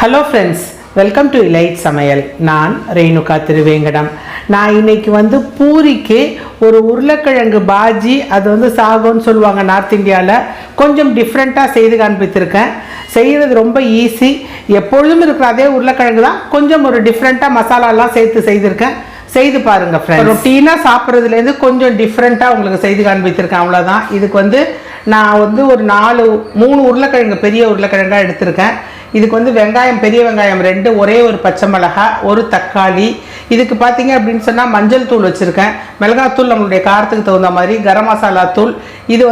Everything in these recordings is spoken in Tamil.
Hello friends, welcome to elite சமையல். நான் ரேணுகா திருவேங்கடம். நான் இன்னைக்கு பூரிக்கு ஒரு உருளைக்கிழங்கு பாஜி, அது சாகோன்னு சொல்லுவாங்க நார்த் இந்தியாவில், கொஞ்சம் டிஃப்ரெண்ட்டாக செய்து காண்பித்திருக்கேன். செய்கிறது ரொம்ப ஈஸி. எப்பொழுதும் இருக்கிற அதே உருளைக்கிழங்கு தான், கொஞ்சம் ஒரு டிஃப்ரெண்ட்டாக மசாலாலாம் சேர்த்து செய்திருக்கேன். செய்து பாருங்கள் ஃப்ரெண்ட்ஸ். ரொட்டீனாக சாப்பிட்றதுலேருந்து கொஞ்சம் டிஃப்ரெண்ட்டாக உங்களுக்கு செய்து காண்பித்திருக்கேன், அவ்வளோதான். இதுக்கு நான் ஒரு 3 உருளைக்கிழங்கு, பெரிய உருளைக்கிழங்காக எடுத்திருக்கேன். இதுக்கு வெங்காயம், பெரிய வெங்காயம் 2, ஒரே ஒரு பச்சை மிளகாய், ஒரு தக்காளி. இதுக்கு பார்த்தீங்க அப்படின்னு சொன்னால் மஞ்சள் தூள் வச்சுருக்கேன், மிளகாத்தூள் நம்மளுடைய காரத்துக்கு தகுந்த மாதிரி, கரம் மசாலா தூள், இது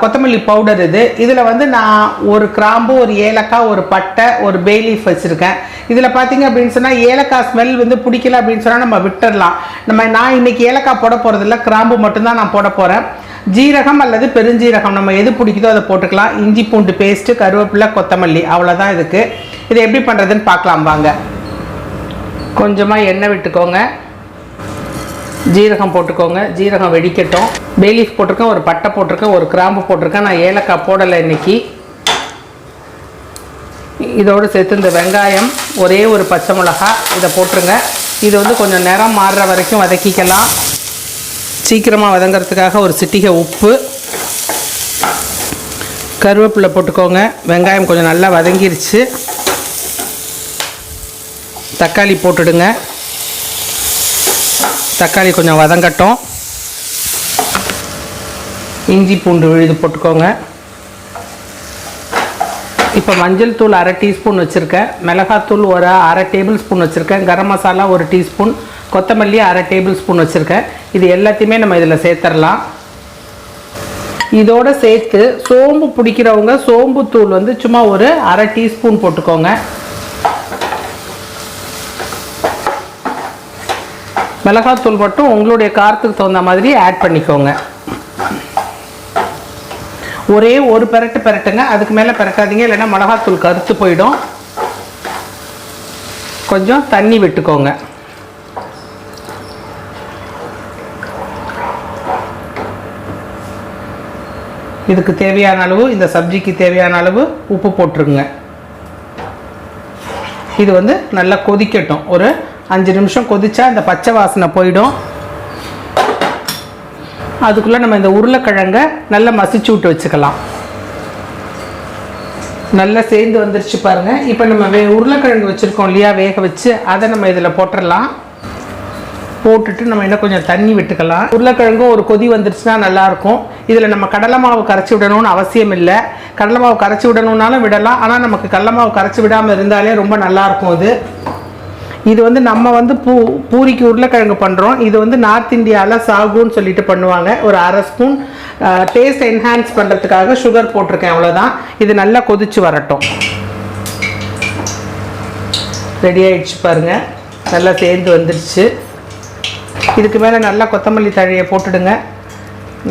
கொத்தமல்லி பவுடர். இதில் நான் ஒரு கிராம்பு, ஒரு ஏலக்காய், ஒரு பட்டை, ஒரு பே லீஃப் வச்சுருக்கேன். இதில் பார்த்தீங்க அப்படின்னு சொன்னால் ஏலக்காய் ஸ்மெல் பிடிக்கல அப்படின்னு சொன்னால் நம்ம விட்டுடலாம். நான் இன்றைக்கி ஏலக்காய் போட போகிறதில்ல, கிராம்பு மட்டும்தான் நான் போட போகிறேன். ஜீரகம் அல்லது பெருஞ்சீரகம் நம்ம எது பிடிக்குதோ அதை போட்டுக்கலாம். இஞ்சி பூண்டு பேஸ்ட்டு, கருவேப்பிலை, கொத்தமல்லி, அவ்வளோதான் இதுக்கு. இதை எப்படி பண்ணுறதுன்னு பார்க்கலாம் வாங்க. கொஞ்சமாக எண்ணெய் விட்டுக்கோங்க, ஜீரகம் போட்டுக்கோங்க, ஜீரகம் வெடிக்கட்டும். பேலீஃப் போட்டிருக்கேன், ஒரு பட்டை போட்டிருக்கேன், ஒரு கிராம்பு போட்டிருக்கேன். நான் ஏலக்காய் போடலை இன்னைக்கு. இதோடு சேர்த்து இந்த வெங்காயம், ஒரே ஒரு பச்சை மிளகாய், இதை போட்டுருங்க. இது கொஞ்சம் நிறம் மாறுற வரைக்கும் வதக்கிக்கலாம். சீக்கிரமாக வதங்கிறதுக்காக ஒரு சிட்டிகை உப்பு, கருவேப்பிலை போட்டுக்கோங்க. வெங்காயம் கொஞ்சம் நல்லா வதங்கிருச்சு. தக்காளி போட்டுடுங்க. தக்காளி கொஞ்சம் வதங்கட்டும். இஞ்சி பூண்டு விழுது போட்டுக்கோங்க. இப்போ மஞ்சள் தூள் 1/2 டீஸ்பூன் வச்சுருக்கேன், மிளகாத்தூள் ஒரு 1/2 டேபிள் ஸ்பூன் வச்சுருக்கேன், கரம் மசாலா 1 டீஸ்பூன், கொத்தமல்லி 1/2 டேபிள் ஸ்பூன் வச்சுருக்கேன். இது எல்லாத்தையுமே நம்ம இதில் சேர்த்துடலாம். இதோடு சேர்த்து சோம்பு பிடிக்கிறவங்க சோம்பு தூள் சும்மா ஒரு 1/2 டீஸ்பூன் போட்டுக்கோங்க. மிளகாத்தூள் மட்டும் உங்களுடைய காரத்துக்கு தகுந்த மாதிரி ஆட் பண்ணிக்கோங்க. ஒரே ஒரு பெரட்டுங்க, அதுக்கு மேலே பெரட்டாதீங்க, இல்லைன்னா மிளகாத்தூள் கருத்து போயிடும். கொஞ்சம் தண்ணி விட்டுக்கோங்க. இதுக்கு தேவையான அளவு, இந்த சப்ஜிக்கு தேவையான அளவு உப்பு போட்டுருங்க. இது நல்லா கொதிக்கட்டும். ஒரு 5 நிமிஷம் கொதிச்சா இந்த பச்சை வாசனை போயிடும். அதுக்குள்ளே நம்ம இந்த உருளைக்கிழங்கை நல்லா மசிச்சு விட்டு வச்சுக்கலாம். நல்லா சேர்ந்து வந்துருச்சு பாருங்கள். இப்போ நம்ம உருளைக்கிழங்கு வச்சுருக்கோம் இல்லையா, வேக வச்சு, அதை நம்ம இதில் போட்டுடலாம். போட்டுட்டு நம்ம இன்னும் கொஞ்சம் தண்ணி விட்டுக்கலாம். உருளைக்கிழங்கும் ஒரு கொதி வந்துருச்சுன்னா நல்லாயிருக்கும். இதில் நம்ம கடலை மாவு கரைச்சி விடணும்னு அவசியம் இல்லை. கடலை மாவு கரைச்சி விடணுன்னாலும் விடலாம், ஆனால் நமக்கு கடலை மாவு கரைச்சி விடாமல் இருந்தாலே ரொம்ப நல்லாயிருக்கும். இது நம்ம பூரிக்கு உருளைக்கிழங்கு பண்ணுறோம். இது நார்த் இந்தியாவில் சாகுன்னு சொல்லிட்டு பண்ணுவாங்க. ஒரு 1/2 ஸ்பூன் டேஸ்ட் என்ஹான்ஸ் பண்ணுறதுக்காக சுகர் போட்டிருக்கேன், அவ்வளோதான். இது நல்லா கொதிச்சு வரட்டும். ரெடி ஆகிடுச்சு பாருங்கள், நல்லா சேர்ந்து வந்துடுச்சு. இதுக்கு மேலே நல்லா கொத்தமல்லி தழையை போட்டுடுங்க.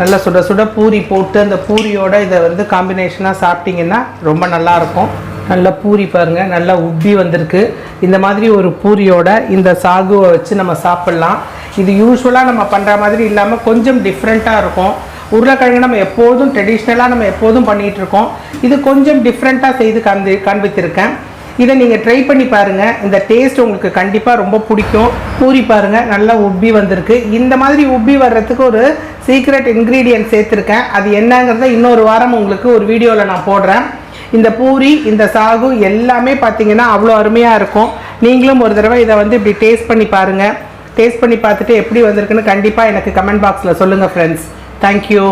நல்லா சுட சுட பூரி போட்டு அந்த பூரியோட இதை காம்பினேஷனாக சாப்பிட்டிங்கன்னா ரொம்ப நல்லாயிருக்கும். நல்லா பூரி பாருங்கள், நல்லா உப்பி வந்திருக்கு. இந்த மாதிரி ஒரு பூரியோட இந்த சாகுவை வச்சு நம்ம சாப்பிட்லாம். இது யூஸ்வலாக நம்ம பண்ணுற மாதிரி இல்லாமல் கொஞ்சம் டிஃப்ரெண்ட்டாக இருக்கும். உருளைக்கிழங்கு நம்ம எப்போதும் ட்ரெடிஷ்னலாக நம்ம எப்போதும் பண்ணிகிட்ருக்கோம். இது கொஞ்சம் டிஃப்ரெண்ட்டாக செய்து காண்பித்திருக்கேன். இதை நீங்கள் ட்ரை பண்ணி பாருங்கள். இந்த டேஸ்ட் உங்களுக்கு கண்டிப்பாக ரொம்ப பிடிக்கும். பூரி பாருங்கள், நல்லா உப்பி வந்திருக்கு. இந்த மாதிரி உப்பி வர்றதுக்கு ஒரு சீக்ரெட் இன்க்ரீடியன்ட் சேர்த்துருக்கேன். அது என்னங்கிறத இன்னொரு வாரம் உங்களுக்கு ஒரு வீடியோவில் நான் போடுறேன். இந்த பூரி, இந்த சாகு எல்லாமே பார்த்தீங்கன்னா அவ்வளோ அருமையாக இருக்கும். நீங்களும் ஒரு தடவை இதை இப்படி டேஸ்ட் பண்ணி பாருங்கள். டேஸ்ட் பண்ணி பார்த்துட்டு எப்படி வந்திருக்குன்னு கண்டிப்பாக எனக்கு கமெண்ட் பாக்ஸில் சொல்லுங்கள் ஃப்ரெண்ட்ஸ். தேங்க்யூ.